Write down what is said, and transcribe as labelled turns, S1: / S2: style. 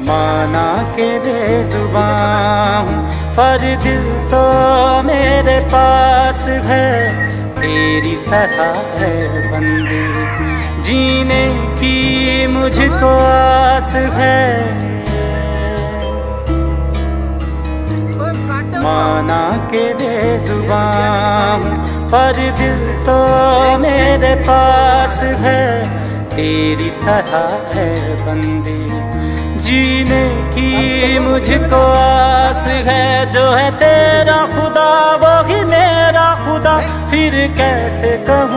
S1: माना के बेजुबान हूँ पर दिल तो मेरे पास है, तेरी तरह है बंदी, जीने की मुझको आस है। माना के बेजुबान हूँ पर दिल तो मेरे पास है, तेरी तरह है बंदी, जीने की मुझको आस है। जो है तेरा खुदा वो ही मेरा खुदा, फिर कैसे कहूँ